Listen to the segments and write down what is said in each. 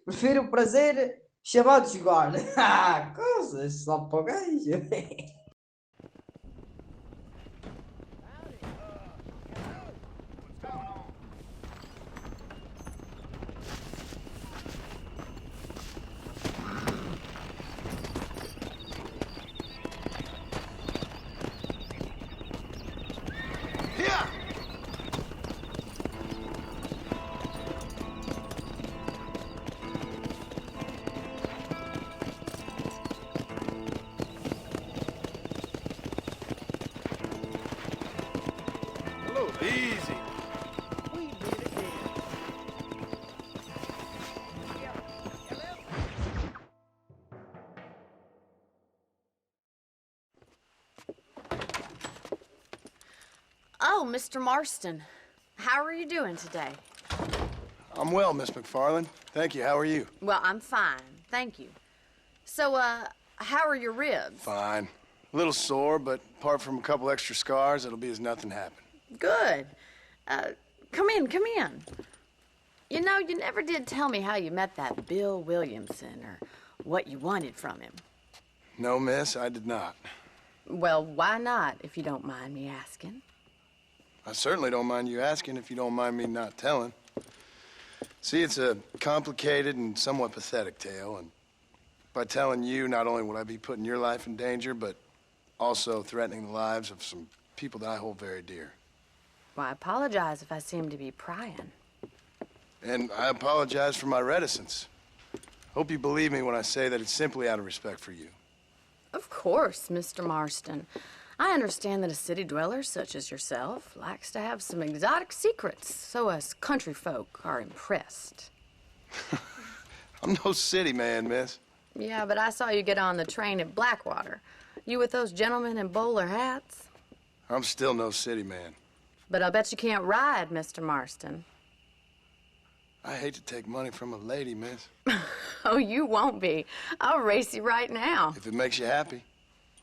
Prefiro o prazer chamado jogar. Ah, coisas só para o gajo. Easy. Oh, Mr. Marston. How are you doing today? I'm well, Miss McFarland. Thank you. How are you? Well, I'm fine. Thank you. So, how are your ribs? Fine. A little sore, but apart from a couple extra scars, it'll be as nothing happened. Good. Come in, come in. You know, you never did tell me how you met that Bill Williamson or what you wanted from him. No, miss, I did not. Well, why not, if you don't mind me asking? I certainly don't mind you asking if you don't mind me not telling. See, it's a complicated and somewhat pathetic tale, and by telling you, not only would I be putting your life in danger, but also threatening the lives of some people that I hold very dear. Well, I apologize if I seem to be prying. And I apologize for my reticence. Hope you believe me when I say that it's simply out of respect for you. Of course, Mr. Marston. I understand that a city dweller such as yourself likes to have some exotic secrets, so us country folk are impressed. I'm no city man, miss. Yeah, but I saw you get on the train at Blackwater. You with those gentlemen in bowler hats? I'm still no city man. But I bet you can't ride, Mr. Marston. I hate to take money from a lady, miss. Oh, you won't be. I'll race you right now. If it makes you happy.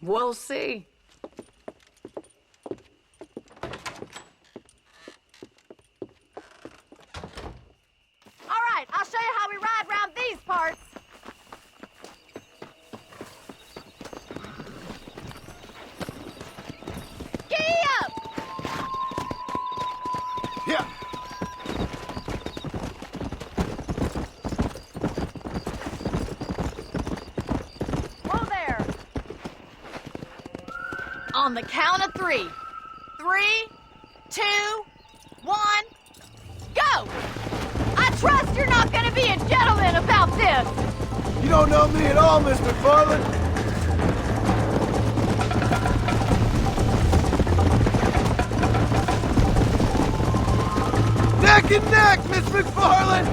We'll see. All right, I'll show you how we ride around these parts. Giddy up! Yeah. Whoa there! On the count of 3. 3, 2, 1, go! I trust you're not gonna be a gentleman about this! You don't know me at all, Miss McFarland. Neck and neck, Miss McFarland!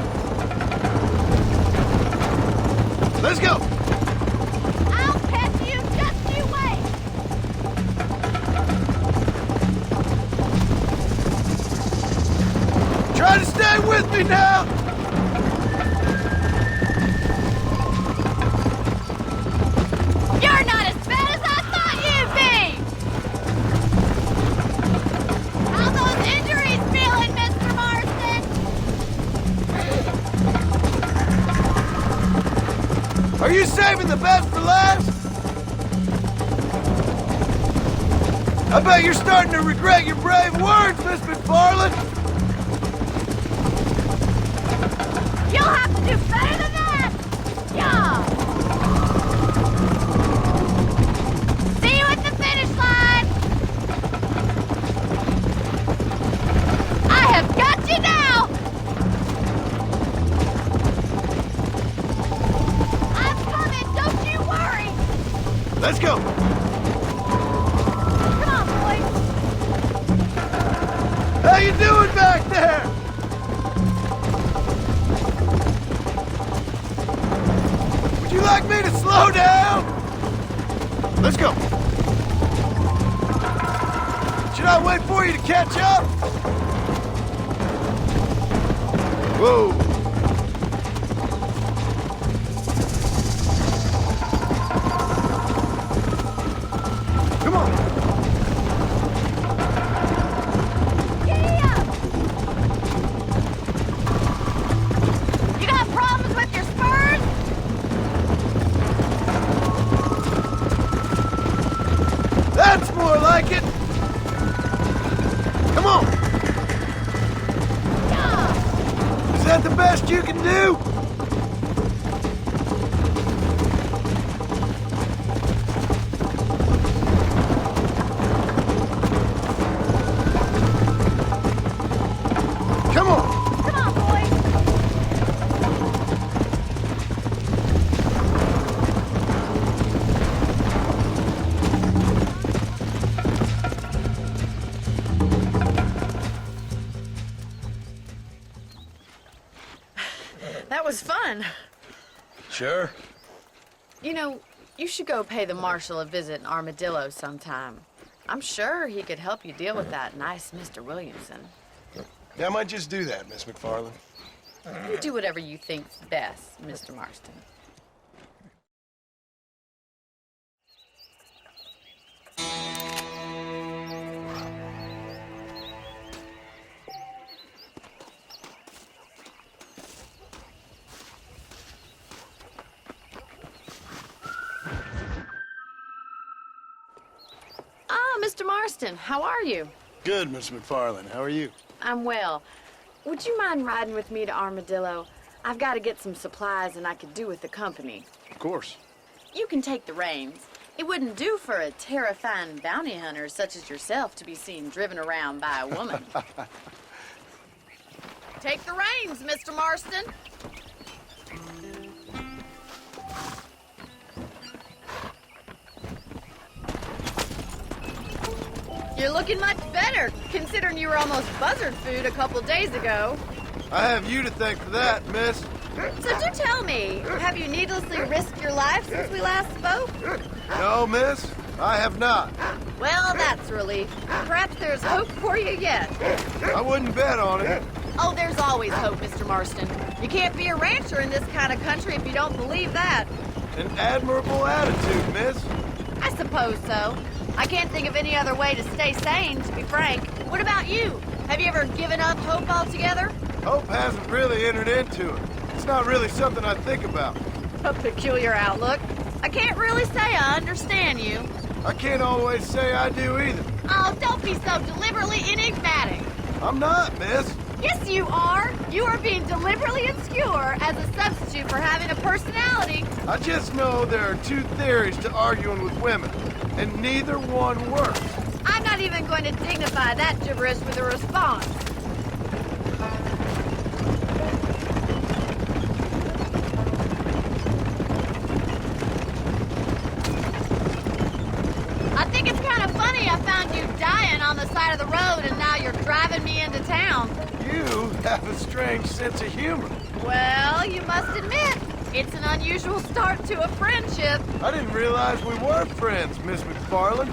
Let's go! I'll catch you, just you wait! Try to stay with me now! You're not as bad as I thought you'd be! How those injuries feeling, Mr. Marston? Are you saving the best for last? I bet you're starting to regret your brave words, Miss McFarland! You'll have to do better than that! Yeah! See you at the finish line! I have got you now! I'm coming, don't you worry! Let's go! Come on, boys! How you doing back there? Would you like me to slow down? Let's go. Should I wait for you to catch up? Whoa. Come on. Giddy up! You got problems with your spurs? can do? Come on! Come on, boys! That was fun. Sure. You know, you should go pay the marshal a visit in Armadillo sometime. I'm sure he could help you deal with that nice Mr. Williamson. Yeah, I might just do that, Miss McFarland. You do whatever you think's best, Mr. Marston. Ah, Mr. Marston, how are you? Good, Miss McFarland. How are you? I'm well. Would you mind riding with me to Armadillo? I've got to get some supplies and I could do with the company. Of course. You can take the reins. It wouldn't do for a terrifying bounty hunter such as yourself to be seen driven around by a woman. Take the reins, Mr. Marston. You're looking much better, considering you were almost buzzard food a couple days ago. I have you to thank for that, miss. So do tell me, have you needlessly risked your life since we last spoke? No, miss, I have not. Well, that's a relief. Perhaps there's hope for you yet. I wouldn't bet on it. Oh, there's always hope, Mr. Marston. You can't be a rancher in this kind of country if you don't believe that. An admirable attitude, miss. I suppose so. I can't think of any other way to stay sane, to be frank. What about you? Have you ever given up hope altogether? Hope hasn't really entered into it. It's not really something I think about. A peculiar outlook. I can't really say I understand you. I can't always say I do either. Oh, don't be so deliberately enigmatic. I'm not, miss. Yes, you are. You are being deliberately obscure as a substitute for having a personality. I just know there are two theories to arguing with women, and neither one works. I'm not even going to dignify that gibberish with a response. I think it's kind of funny I found you dying on the side of the road and now you're driving me into town. You have a strange sense of humor. Well, you must admit, it's an unusual start to a friendship. I didn't realize we were friends, Miss McFarland.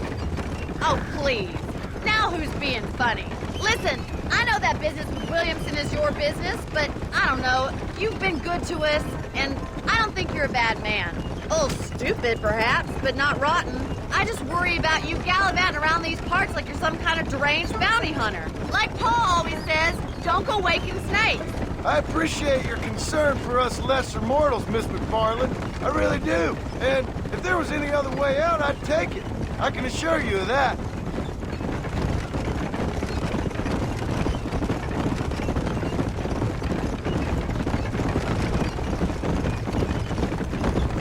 Oh, please. Now who's being funny? Listen, I know that business with Williamson is your business, but I don't know. You've been good to us, and I don't think you're a bad man. A little stupid, perhaps, but not rotten. I just worry about you gallivanting around these parts like you're some kind of deranged bounty hunter. Like Paul always says, don't go waking snakes. I appreciate your concern for us lesser mortals, Miss McFarland. I really do. And if there was any other way out, I'd take it. I can assure you of that.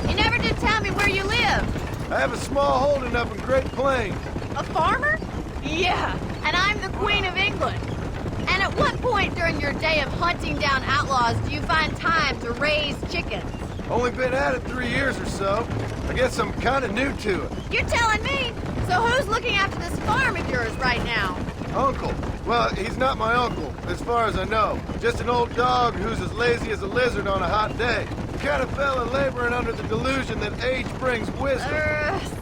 You never did tell me where you live. I have a small holding up in Great Plains. A farmer? Yeah, and I'm the Queen of England. And at what point during your day of hunting down outlaws do you find time to raise chickens? Only been at it 3 years or so. I guess I'm kind of new to it. You're telling me? So who's looking after this farm of yours right now? Uncle. Well, he's not my uncle, as far as I know. Just an old dog who's as lazy as a lizard on a hot day. The kind of fella laboring under the delusion that age brings wisdom.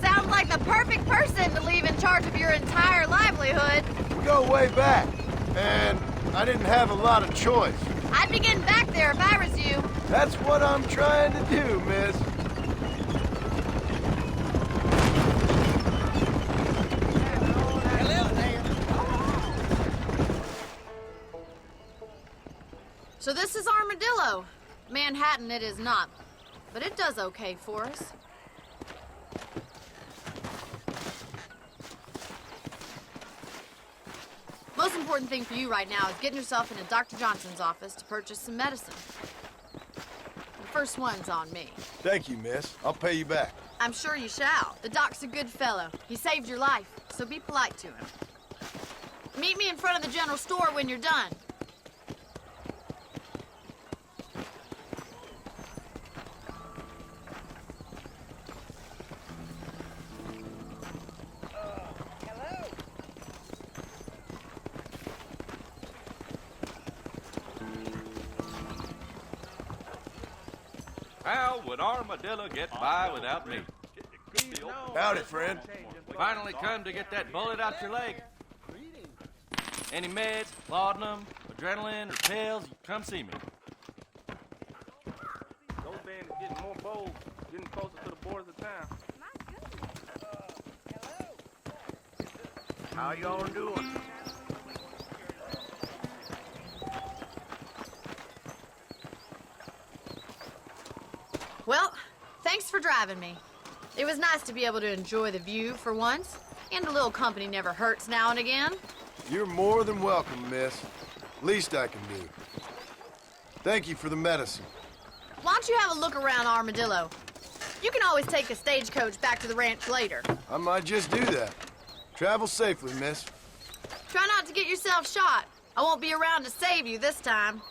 Sounds like the perfect person to leave in charge of your entire livelihood. We go way back, and I didn't have a lot of choice. I'd be getting back there if I was you. That's what I'm trying to do, miss. So this is Armadillo. Manhattan it is not, but it does okay for us. Most important thing for you right now is getting yourself into Dr. Johnson's office to purchase some medicine. first one's on me. Thank you, miss. I'll pay you back. I'm sure you shall. The doc's a good fellow. He saved your life, so be polite to him. Meet me in front of the general store when you're done. How would Armadillo get by without me? Howdy, friend. Finally come to get that bullet out your leg. Any meds, laudanum, adrenaline, or pills, come see me. Those bandits getting more bold, getting closer to the borders of town. How y'all doing? Well, thanks for driving me. It was nice to be able to enjoy the view for once, and a little company never hurts now and again. You're more than welcome, miss. Least I can do. Thank you for the medicine. Why don't you have a look around Armadillo? You can always take a stagecoach back to the ranch later. I might just do that. Travel safely, miss. Try not to get yourself shot. I won't be around to save you this time.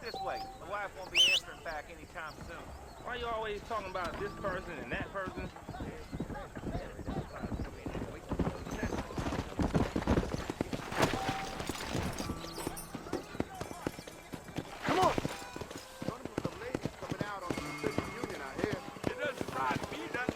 This way. The wife won't be answering back anytime soon. Why you always talking about this person and that person? Come on! Some ladies coming out on the Pacific Union, I hear. It doesn't surprise me, does it?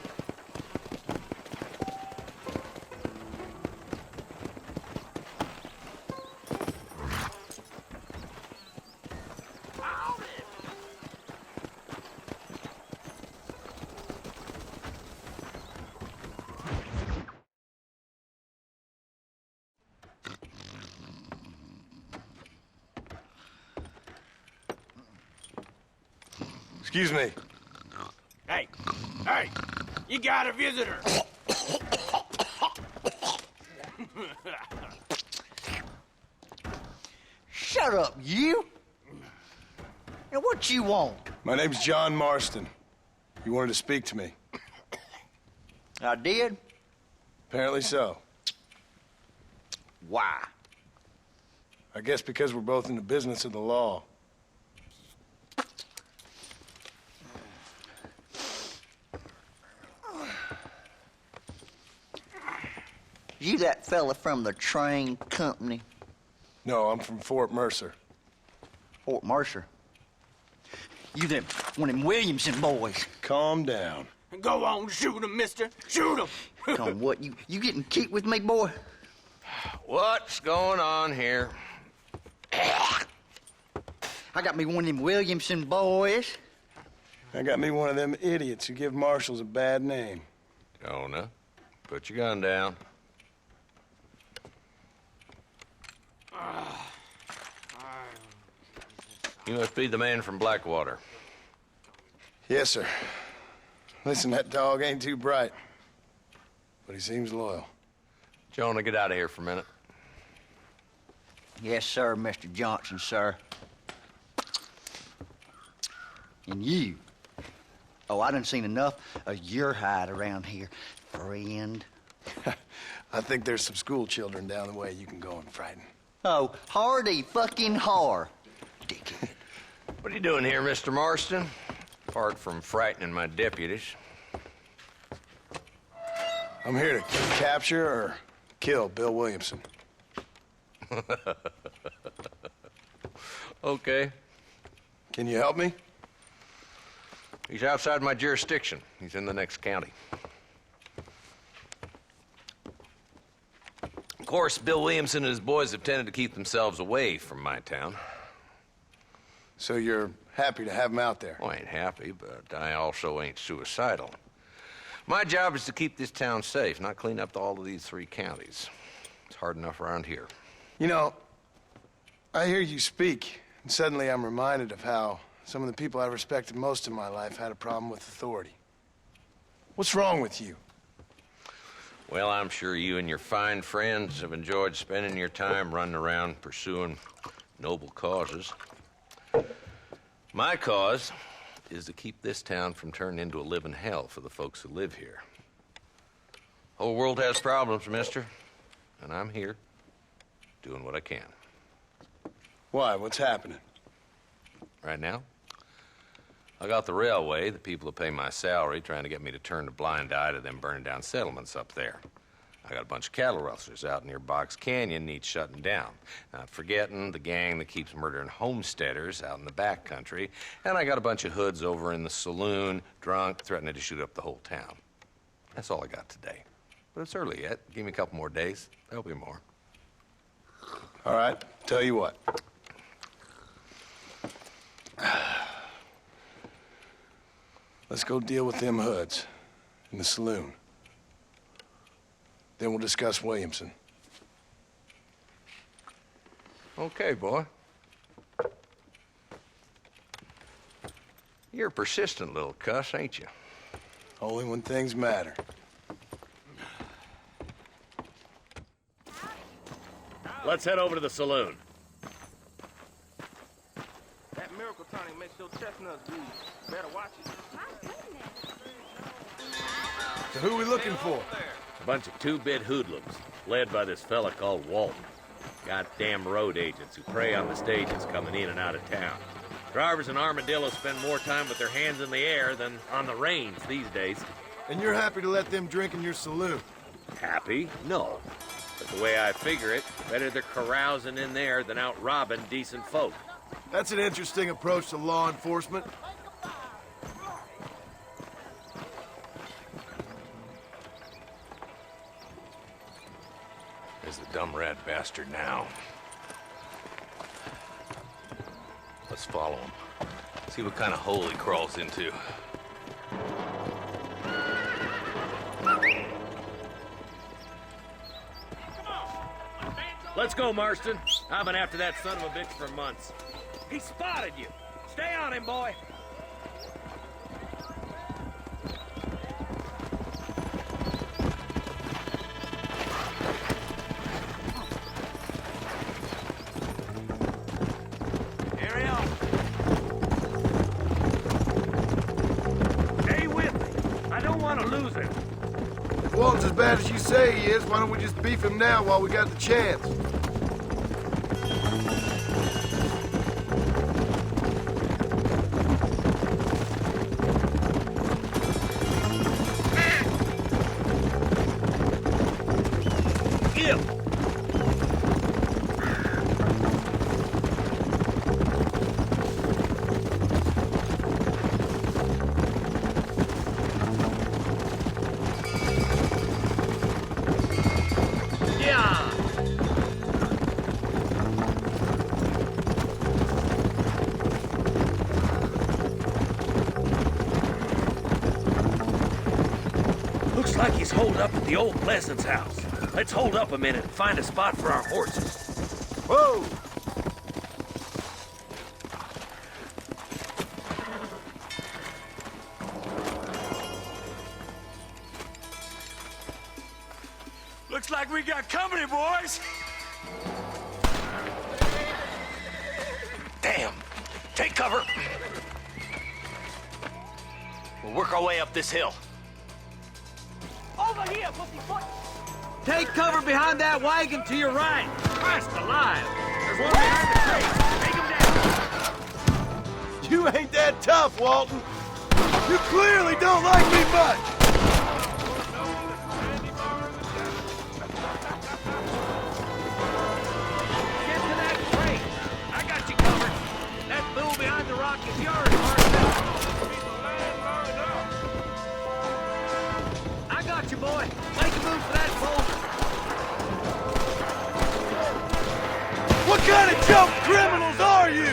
Excuse me. Hey, you got a visitor. Shut up, you! And what you want? My name's John Marston. You wanted to speak to me. I did? Apparently so. Why? I guess because we're both in the business of the law. You that fella from the train company? No, I'm from Fort Mercer. Fort Mercer? You them, one of them Williamson boys. Calm down. Go on, shoot him, mister. Shoot him. Come on, what, you getting kicked with me, boy? What's going on here? I got me one of them Williamson boys. I got me one of them idiots who give marshals a bad name. Jonah, put your gun down. You must be the man from Blackwater. Yes, sir. Listen, that dog ain't too bright, but he seems loyal. Jonah, get out of here for a minute. Yes, sir, Mr. Johnson, sir. And you. Oh, I done seen enough of your hide around here, friend. I think there's some school children down the way you can go and frighten. Oh, hardy fucking har. Dickhead. What are you doing here, Mr. Marston? apart from frightening my deputies. I'm here to capture or kill Bill Williamson. Okay. Can you help me? He's outside my jurisdiction. He's in the next county. Of course, Bill Williamson and his boys have tended to keep themselves away from my town. So you're happy to have him out there? Well, I ain't happy, but I also ain't suicidal. My job is to keep this town safe, not clean up all of these 3 counties. It's hard enough around here. You know, I hear you speak, and suddenly I'm reminded of how some of the people I respected most in my life had a problem with authority. What's wrong with you? Well, I'm sure you and your fine friends have enjoyed spending your time running around pursuing noble causes. My cause is to keep this town from turning into a living hell for the folks who live here. Whole world has problems, mister, and I'm here doing what I can. Why? What's happening? Right now, I got the railway, the people who pay my salary, trying to get me to turn a blind eye to them burning down settlements up there. I got a bunch of cattle rustlers out near Box Canyon needs shutting down. Not forgetting the gang that keeps murdering homesteaders out in the back country. And I got a bunch of hoods over in the saloon, drunk, threatening to shoot up the whole town. That's all I got today. But it's early yet. Give me a couple more days. There'll be more. All right, tell you what. Let's go deal with them hoods in the saloon. Then we'll discuss Williamson. Okay, boy. You're a persistent little cuss, ain't you? Only when things matter. Let's head over to the saloon. That miracle tonic makes your chestnuts bleed. Better watch it. So who are we looking for? A bunch of 2-bit hoodlums, led by this fella called Walton. Goddamn road agents who prey on the stages coming in and out of town. Drivers in Armadillo spend more time with their hands in the air than on the reins these days. And you're happy to let them drink in your saloon? Happy? No. But the way I figure it, better they're carousing in there than out robbing decent folk. That's an interesting approach to law enforcement. There's the dumb rat bastard now. Let's follow him. See what kind of hole he crawls into. Let's go, Marston. I've been after that son of a bitch for months. He spotted you. Stay on him, boy. If Walton's as bad as you say he is, why don't we just beef him now while we got the chance? Looks like he's holed up at the old Pleasance house. Let's hold up a minute and find a spot for our horses. Whoa! Looks like we got company, boys. Damn! Take cover! We'll work our way up this hill. Over here, pussyfoot! Take cover behind that wagon to your right. Christ alive! There's one behind the crate. Take him down! You ain't that tough, Walton. You clearly don't like me much! Get to that crate. I got you covered. That fool behind the rock is yours, Marston. I got you, boy. Make a move for that boulder. What kind of jump criminals are you?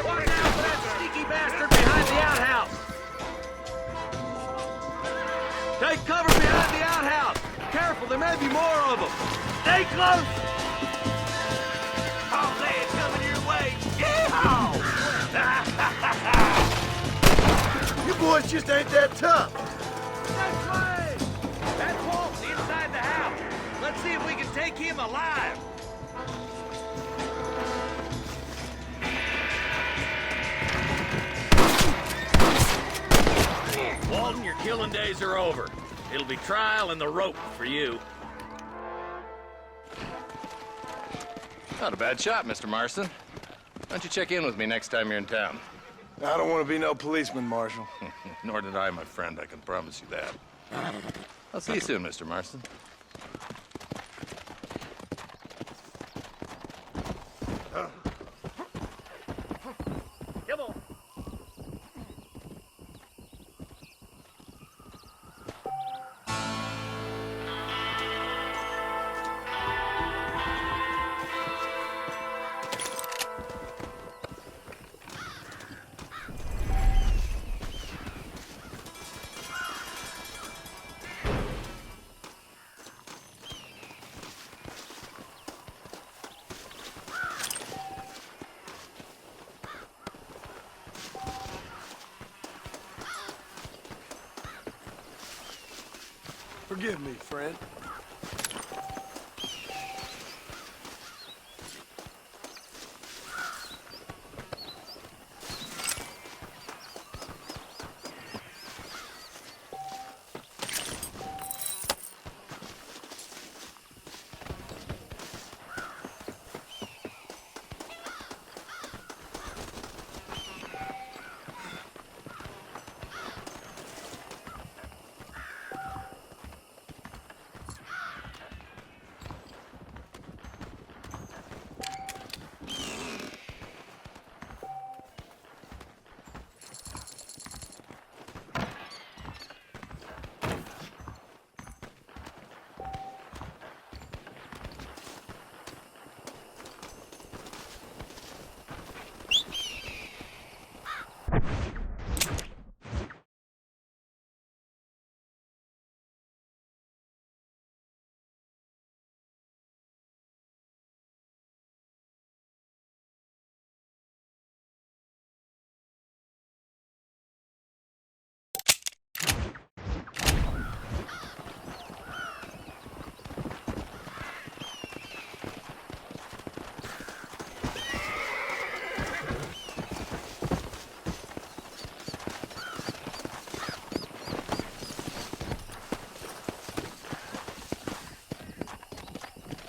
Watch out for that sneaky bastard behind the outhouse. Take cover behind the outhouse. Careful, there may be more of them. Stay close. Oh, man, coming your way. Yeehaw! You boys just ain't that tough. That's right. That's Walton inside the house. Let's see if we can take him alive. Walton, your killing days are over. It'll be trial and the rope for you. Not a bad shot, Mr. Marston. Why don't you check in with me next time you're in town? I don't want to be no policeman, Marshal. Nor did I, my friend. I can promise you that. I'll see you soon, Mr. Marston. Come on. Forgive me, friend.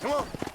Come on.